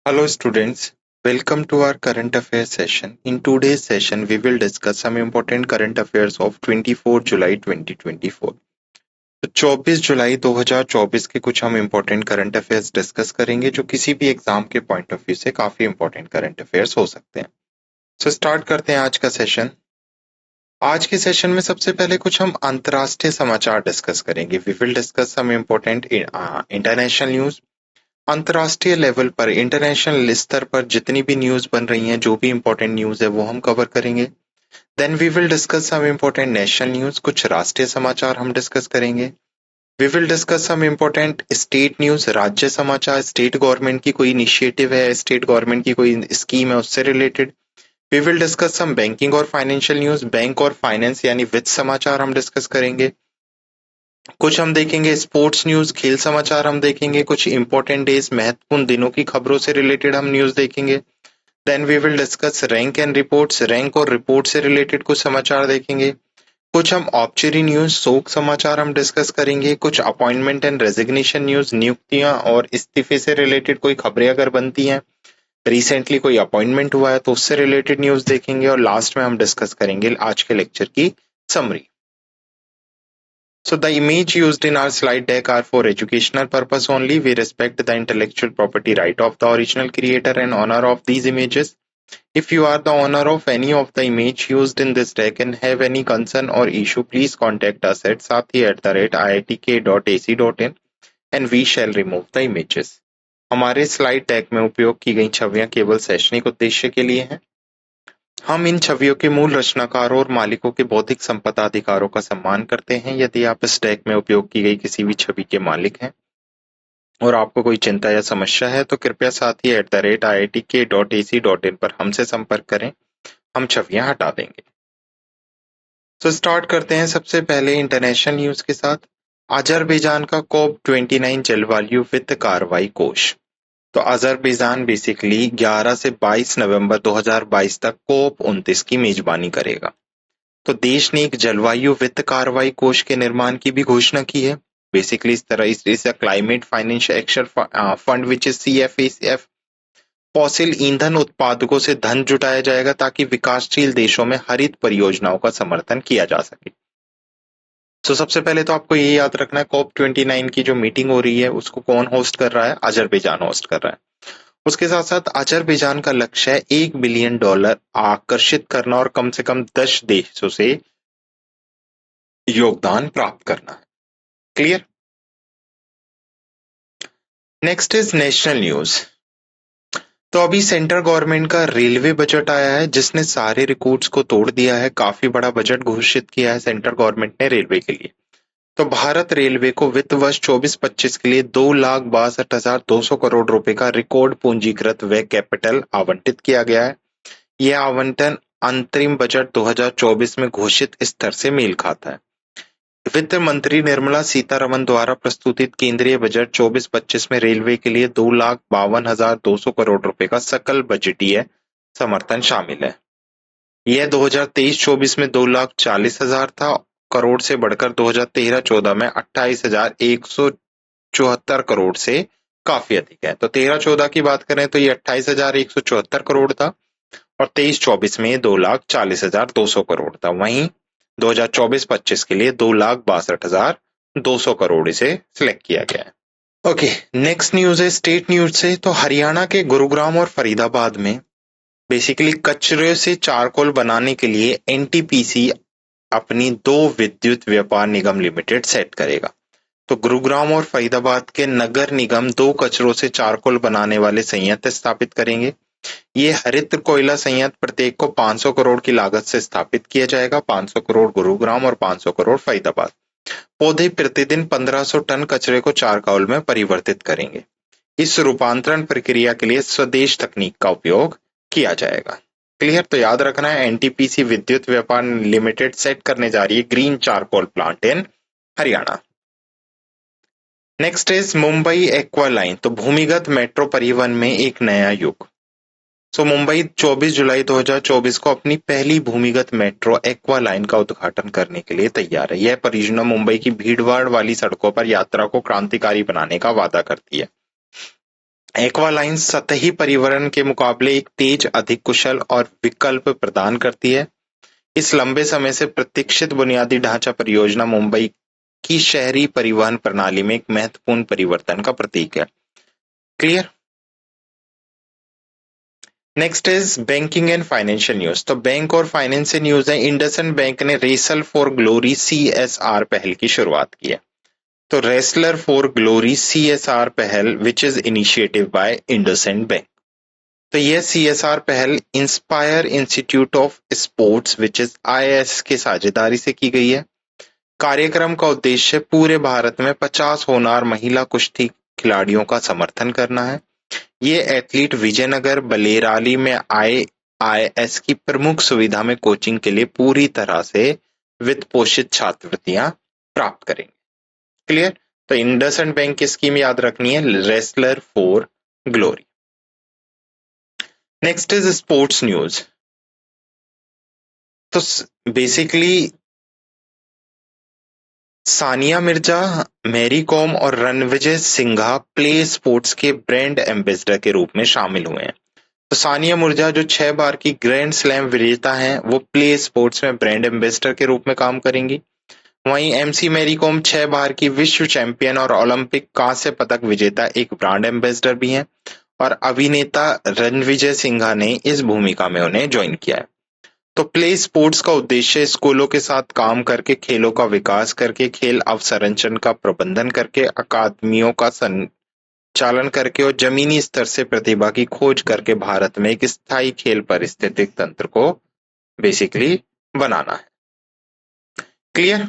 Hello students, welcome to our current affairs session. In today's session, we will discuss some important current affairs of 24 July 2024. तो 24 जुलाई 2024 के कुछ हम important current affairs discuss करेंगे जो किसी भी एग्जाम के पॉइंट ऑफ व्यू से काफी important current affairs हो सकते हैं। So स्टार्ट करते हैं आज का सेशन। आज के सेशन में सबसे पहले कुछ हम अंतर्राष्ट्रीय समाचार डिस्कस करेंगे। We will discuss some important international news. अंतर्राष्ट्रीय लेवल पर इंटरनेशनल स्तर पर जितनी भी न्यूज बन रही हैं, जो भी इंपॉर्टेंट न्यूज है वो हम कवर करेंगे। Then we will discuss some important national news, कुछ राष्ट्रीय समाचार हम डिस्कस करेंगे। We will discuss some important state news, राज्य समाचार, स्टेट गवर्नमेंट की कोई इनिशिएटिव है, स्टेट गवर्नमेंट की कोई स्कीम है उससे related. We will discuss some banking और फाइनेंशियल न्यूज, बैंक और फाइनेंस यानी वित्त समाचार हम डिस्कस करेंगे। कुछ हम देखेंगे स्पोर्ट्स न्यूज, खेल समाचार हम देखेंगे। कुछ इंपॉर्टेंट डेज, महत्वपूर्ण दिनों की खबरों से रिलेटेड हम न्यूज देखेंगे। Then we will discuss rank and reports, rank और रिपोर्ट से रिलेटेड कुछ समाचार देखेंगे। कुछ हम ऑब्चुरी न्यूज, शोक समाचार हम डिस्कस करेंगे। कुछ अपॉइंटमेंट एंड रेजिग्नेशन न्यूज, नियुक्तियां और इस्तीफे से रिलेटेड कोई खबरें अगर बनती हैं, रिसेंटली कोई अपॉइंटमेंट हुआ है तो उससे रिलेटेड न्यूज देखेंगे। और लास्ट में हम डिस्कस करेंगे आज के लेक्चर की summary. So the image used in our slide deck are for educational purpose only. We respect the intellectual property right of the original creator and owner of these images. If you are the owner of any of the image used in this deck and have any concern or issue, please contact us at sathi@iitk.ac.in and we shall remove the images. हमारे slide deck में उपयोग की गई छवियां केवल शैक्षणिक उद्देश्य के लिए हैं। हम इन छवियों के मूल रचनाकारों और मालिकों के बौद्धिक संपदा अधिकारों का सम्मान करते हैं। यदि आप इस डेक में उपयोग की गई किसी भी छवि के मालिक हैं और आपको कोई चिंता या समस्या है तो कृपया sathi@iitk.ac.in पर हमसे संपर्क करें, हम छवियां हटा देंगे। तो स्टार्ट करते हैं सबसे पहले इंटरनेशनल न्यूज के साथ। अजरबैजान का COP29 जलवायु वित्त कार्रवाई कोष। तो अजरबैजान बेसिकली 11 से 22 नवंबर 2022 तक COP29 की मेजबानी करेगा। तो देश ने एक जलवायु वित्त कार्रवाई कोष के निर्माण की भी घोषणा की है। बेसिकली इस तरह इस climate financial action fund which is CFAF। Fossil ईंधन उत्पादकों से धन जुटाया जाएगा ताकि विकासशील देशों में हरित परियोजनाओं का समर्थन किया जा सके। तो सबसे पहले तो आपको ये याद रखना है COP29 की जो मीटिंग हो रही है उसको कौन होस्ट कर रहा है? अजरबैजान होस्ट कर रहा है। उसके साथ साथ अजरबैजान का लक्ष्य है $1 बिलियन आकर्षित करना और कम से कम 10 देशों से योगदान प्राप्त करना है। Clear? Next is national news. तो अभी सेंट्रल गवर्नमेंट का रेलवे बजट आया है जिसने सारे रिकॉर्ड्स को तोड़ दिया है। काफी बड़ा बजट घोषित किया है सेंट्रल गवर्नमेंट ने रेलवे के लिए। तो भारत रेलवे को वित्त वर्ष 24-25 के लिए 2,62,200 करोड़ रुपए का रिकॉर्ड पूंजीकृत व्यय कैपिटल आवंटित किया गया है। यह आवंटन अंतरिम बजट 2024 में घोषित स्तर से मेल खाता है। वित्त मंत्री निर्मला सीतारमण द्वारा प्रस्तुतित केंद्रीय बजट 24-25 में रेलवे के लिए 2,52,200 करोड़ रुपए का सकल बजटीय समर्थन शामिल है। यह 2023-24 में 2,40,000 था करोड़ से बढ़कर 2013-14 में 28,174 करोड़ से काफी अधिक है। तो 13-14 की बात करें तो ये 28,174 करोड़ था और 23-24 में 2,40,200 करोड़ था। वहीं 2024-25 के लिए 2,62,200 करोड़ इसे सिलेक्ट किया गया है। ओके, नेक्स्ट न्यूज है स्टेट न्यूज से। तो हरियाणा के गुरुग्राम और फरीदाबाद में बेसिकली कचरे से चारकोल बनाने के लिए NTPC अपनी 2 विद्युत व्यापार निगम लिमिटेड सेट करेगा। तो गुरुग्राम और फरीदाबाद के नगर निगम 2 कचरों से चारकोल बनाने वाले संयंत्र स्थापित करेंगे। ये हरित कोयला संयंत्र प्रत्येक को 500 करोड़ की लागत से स्थापित किया जाएगा। 500 करोड़ गुरुग्राम और 500 करोड़ फरीदाबाद। पौधे प्रतिदिन 1500 टन कचरे को चारकोल में परिवर्तित करेंगे। इस रूपांतरण प्रक्रिया के लिए स्वदेश तकनीक का उपयोग किया जाएगा। क्लियर? तो याद रखना है NTPC विद्युत व्यापार लिमिटेड सेट करने जा रही है green charcoal plant in Haryana. Next is Mumbai aqua line. तो भूमिगत मेट्रो परिवहन में एक नया युग। मुंबई 24 जुलाई 2024 को अपनी पहली भूमिगत मेट्रो एक्वा लाइन का उद्घाटन करने के लिए तैयार है। यह परियोजना मुंबई की भीड़भाड़ वाली सड़कों पर यात्रा को क्रांतिकारी बनाने का वादा करती है। एक्वालाइन सतही परिवहन के मुकाबले एक तेज, अधिक कुशल और विकल्प प्रदान करती है। इस लंबे समय से प्रतीक्षित बुनियादी ढांचा परियोजना मुंबई की शहरी परिवहन प्रणाली में एक महत्वपूर्ण परिवर्तन का प्रतीक है। Clear? Next is banking and financial news. तो बैंक और फाइनेंस से न्यूज है। इंडसइंड बैंक ने रेसल फॉर ग्लोरी CSR पहल की शुरुआत की है। तो रेसलर फॉर ग्लोरी CSR पहल which is initiative by IndusInd bank. तो यह CSR पहल inspire institute of sports which is IIS की साझेदारी से की गई है। कार्यक्रम का उद्देश्य पूरे भारत में 50 होनहार महिला कुश्ती खिलाड़ियों का समर्थन करना है। ये एथलीट विजयनगर बलेराली में IIS की प्रमुख सुविधा में कोचिंग के लिए पूरी तरह से वित्त पोषित छात्रवृत्तियां प्राप्त करेंगे। क्लियर? तो इंडसइंड बैंक की स्कीम याद रखनी है, wrestler for glory. Next is sports news. तो बेसिकली सानिया मिर्जा, मैरी कॉम और रणविजय सिंघा प्ले स्पोर्ट्स के ब्रांड एम्बेसडर के रूप में शामिल हुए हैं। तो सानिया मिर्जा जो 6 बार की ग्रैंड स्लैम विजेता हैं, वो प्ले स्पोर्ट्स में ब्रांड एम्बेसडर के रूप में काम करेंगी। वहीं MC मैरी कॉम 6 बार की विश्व चैंपियन और ओलंपिक कांस्य पदक विजेता एक ब्रांड एम्बेसडर भी हैं और अभिनेता रणविजय सिंघा ने इस भूमिका में उन्हें ज्वाइन किया है। तो प्ले स्पोर्ट्स का उद्देश्य स्कूलों के साथ काम करके खेलों का विकास करके, खेल अवसंरचना का प्रबंधन करके, अकादमियों का संचालन करके और जमीनी स्तर से प्रतिभा की खोज करके भारत में एक स्थायी खेल पारिस्थितिक तंत्र को बेसिकली बनाना है। Clear?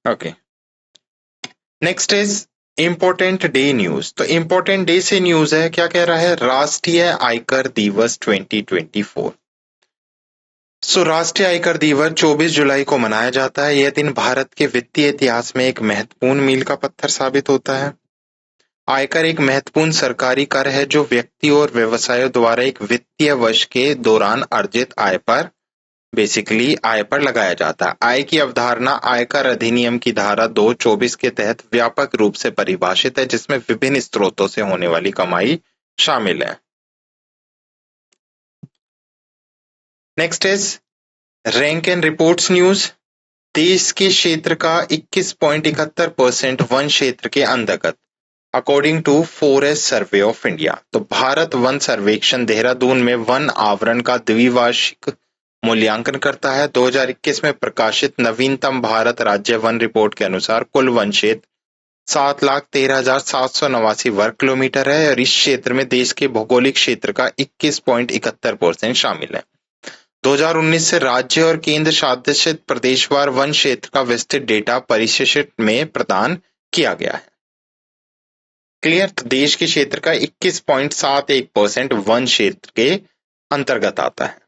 Okay. Next is important day news. तो इम्पोर्टेंट डे से न्यूज है, क्या कह रहा है? राष्ट्रीय आयकर दिवस 2024। राष्ट्रीय आयकर दिवस 24 जुलाई को मनाया जाता है। यह दिन भारत के वित्तीय इतिहास में एक महत्वपूर्ण मील का पत्थर साबित होता है। आयकर एक महत्वपूर्ण सरकारी कर है जो व्यक्तियों और व्यवसायों द्वारा एक वित्तीय वर्ष के दौरान अर्जित आय पर लगाया जाता है। आय की अवधारणा आयकर अधिनियम की धारा 224 के तहत व्यापक रूप से परिभाषित है, जिसमें विभिन्न स्रोतों से होने वाली कमाई शामिल है। Next is rank and reports news. देश के क्षेत्र का 21.71% वन क्षेत्र के अंतर्गत according to forest survey of India. तो भारत वन सर्वेक्षण देहरादून में वन आवरण का द्विवार्षिक मूल्यांकन करता है। 2021 में प्रकाशित नवीनतम भारत राज्य वन रिपोर्ट के अनुसार कुल वन क्षेत्र 7,13,789 वर्ग किलोमीटर है और इस क्षेत्र में देश के भौगोलिक क्षेत्र का 21.71% शामिल है। 2019 से राज्य और केंद्र शासित प्रदेशवार वन क्षेत्र का विस्तृत डेटा परिशिष्ट में प्रदान किया गया है। क्लियर? तो देश के क्षेत्र का 21.71% वन क्षेत्र के अंतर्गत आता है।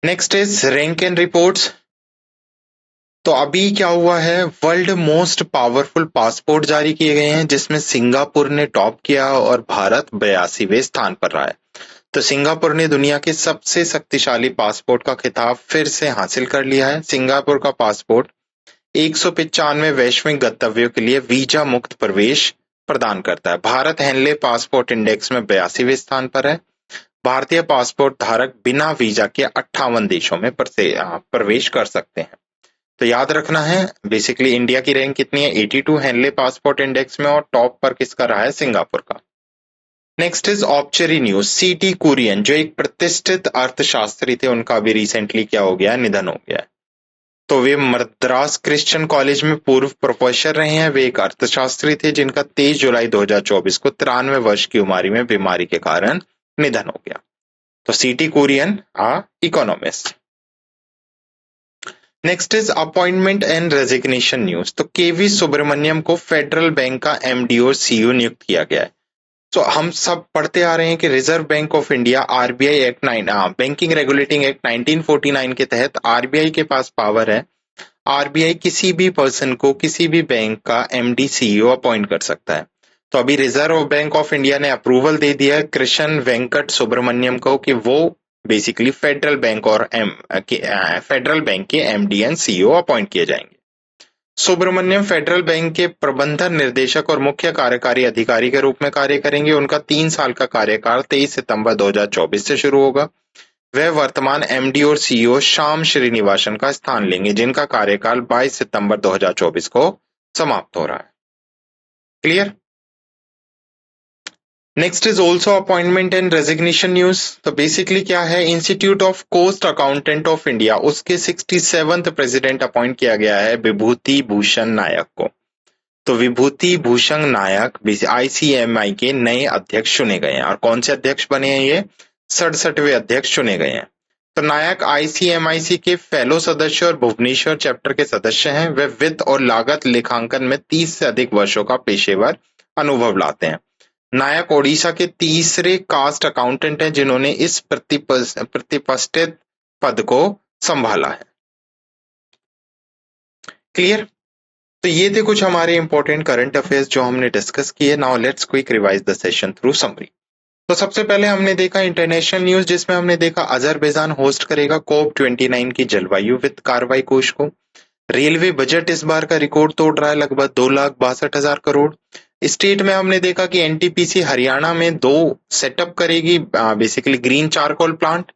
Next is rank and reports. तो अभी क्या हुआ है, वर्ल्ड मोस्ट पावरफुल पासपोर्ट जारी किए गए हैं, जिसमें सिंगापुर ने टॉप किया और भारत 82वें स्थान पर रहा है। तो सिंगापुर ने दुनिया के सबसे शक्तिशाली पासपोर्ट का खिताब फिर से हासिल कर लिया है। सिंगापुर का पासपोर्ट 195 वैश्विक गंतव्यों के लिए वीजा मुक्त प्रवेश प्रदान करता है। भारत हेनले पासपोर्ट इंडेक्स में 82वें स्थान पर है। भारतीय पासपोर्ट धारक बिना वीजा के 58 देशों में प्रवेश कर सकते हैं। तो याद रखना है, बेसिकली इंडिया की रैंक कितनी है? 82 हेनले पासपोर्ट इंडेक्स में, और टॉप पर किसका रहा है? सिंगापुर का। Next is obituary news. C.T. Kurian जो एक प्रतिष्ठित अर्थशास्त्री थे, उनका भी रिसेंटली क्या हो गया? निधन हो गया है। तो वे मद्रास क्रिश्चियन कॉलेज में पूर्व प्रोफेसर रहे हैं। वे एक अर्थशास्त्री थे जिनका 23 जुलाई 2024 को 93 वर्ष की उम्र में बीमारी के कारण निधन हो गया। तो C.T. Kurian economist. Next is appointment and resignation news. तो KV सुब्रमण्यम को फेडरल बैंक का MD और CEO नियुक्त किया गया है। तो हम सब पढ़ते आ रहे हैं कि reserve bank of India RBI act banking regulating act 1949 के तहत RBI के पास पावर है। RBI किसी भी पर्सन को किसी भी बैंक का MD CEO अपॉइंट कर सकता है। तो अभी रिजर्व बैंक ऑफ इंडिया ने अप्रूवल दे दिया है कृष्ण वेंकट सुब्रमण्यम को कि वो बेसिकली फेडरल बैंक के MD एंड CEO अपॉइंट किए जाएंगे। सुब्रमण्यम फेडरल बैंक के प्रबंधन निर्देशक और मुख्य कार्यकारी अधिकारी के रूप में कार्य करेंगे। उनका 3 साल का कार्यकाल 23 सितंबर 2024 से शुरू होगा। वह वर्तमान एमडी और सीईओ श्याम श्रीनिवासन का स्थान लेंगे, जिनका कार्यकाल 22 सितंबर 2024 को समाप्त हो रहा है। Clear? Next is also appointment and resignation news. तो बेसिकली क्या है, institute of cost accountant of India, उसके 67th प्रेसिडेंट अपॉइंट किया गया है विभूति भूषण नायक को। तो विभूति भूषण नायक आईसीएमआई के नए अध्यक्ष चुने गए हैं। और कौन से अध्यक्ष बने हैं ये? 67वें अध्यक्ष चुने गए हैं। तो नायक आईसीएमआईसी के फेलो सदस्य और भुवनेश्वर चैप्टर के सदस्य हैं। वे वित्त और लागत लेखांकन में 30 से अधिक वर्षों का पेशेवर अनुभव लाते हैं। नायक ओडिशा के तीसरे कास्ट अकाउंटेंट हैं जिन्होंने इस प्रतिष्ठित पद को संभाला है। क्लियर? तो ये थे कुछ हमारे इंपॉर्टेंट करंट अफेयर्स जो हमने डिस्कस किए। Now let's quick revise the session through summary. तो सबसे पहले हमने देखा इंटरनेशनल न्यूज, जिसमें हमने देखा अजरबैजान होस्ट करेगा COP29 की जलवायु वित्त कार्रवाई कोष को। रेलवे बजट इस बार का रिकॉर्ड तोड़ रहा है, लगभग 2,62,000 करोड़। स्टेट में हमने देखा कि एनटीपीसी हरियाणा में 2 सेटअप करेगी, बेसिकली ग्रीन चारकोल प्लांट।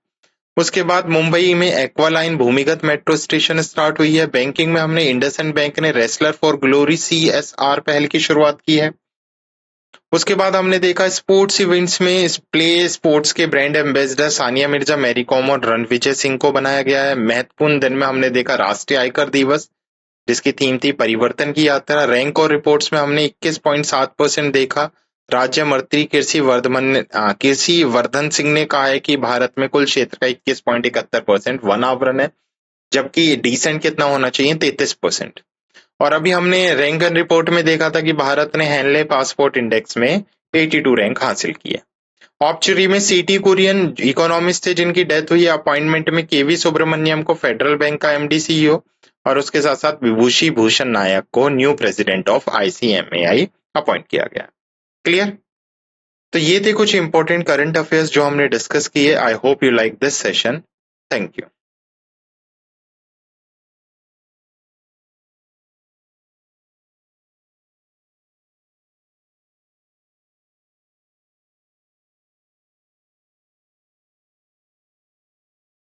उसके बाद मुंबई में एक्वालाइन भूमिगत मेट्रो स्टेशन स्टार्ट हुई है। बैंकिंग में हमने इंडसइंड बैंक ने रेसलर फॉर ग्लोरी CSR पहल की शुरुआत की है। उसके बाद हमने देखा स्पोर्ट्स इवेंट्स में प्ले स्पोर्ट्स के ब्रांड एम्बेसडर सानिया मिर्जा, मैरी कॉम और रणविजय सिंह को बनाया गया है। महत्वपूर्ण दिन में हमने देखा राष्ट्रीय आयकर दिवस, जिसकी थीम थी परिवर्तन की यात्रा। रैंक और रिपोर्ट्स में हमने 21.7% देखा। राज्य मंत्री कृषि वर्धन सिंह ने कहा है कि भारत में कुल क्षेत्र का 21.71% वन आवरण है, जबकि डिसेंट कितना होना चाहिए, 33%। और अभी हमने रैंक एंड रिपोर्ट में देखा था कि भारत ने हैनले पासपोर्ट इंडेक्स में 82 रैंक हासिल की है। ऑब्चुरी में सीटी कुरियन इकोनॉमिस्ट थे जिनकी डेथ हुई है। अपॉइंटमेंट में केवी सुब्रमण्यम को फेडरल बैंक का एमडी सीईओ और उसके साथ साथ विभूति भूषण नायक को new president of ICMI appoint किया गया। क्लियर? तो ये थे कुछ इंपॉर्टेंट करंट अफेयर्स जो हमने डिस्कस किए। I hope you like this session. Thank you.